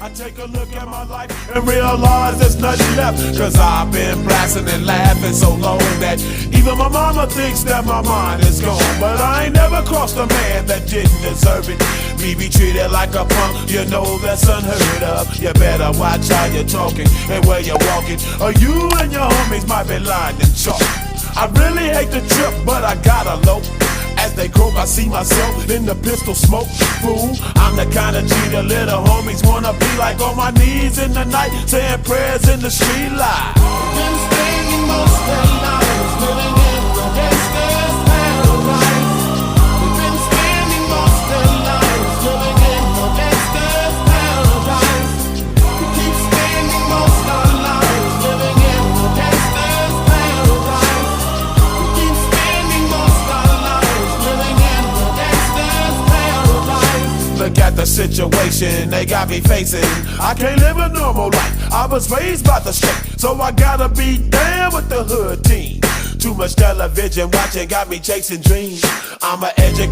I take a look at my life and realize there's nothing left. Cause I've been blasting and laughing so long that even my mama thinks that my mind is gone. But I ain't never crossed a man that didn't deserve it. Me be treated like a punk, you know that's unheard of. You better watch how you're talking and where you're walking, or you and your homies might be lying in chalk. I really hate the trip, but I gotta low. As they croak, I see myself in the pistol smoke. Fool, I'm the kind of G the little homies wanna be like, on my knees in the night, saying prayers in the street light. Been spending most of their lives living in the gangster's paradise. We've been spending most of their lives living in the gangster's paradise. We keep spending most of our lives living in the gangster's paradise. We keep spending most of our lives living in the gangster's paradise. Look at the situation they got me facing. I can't live a normal life. I was raised by the street, so I gotta be down with the hood team. Too much television watching got me chasing dreams. I'm an educated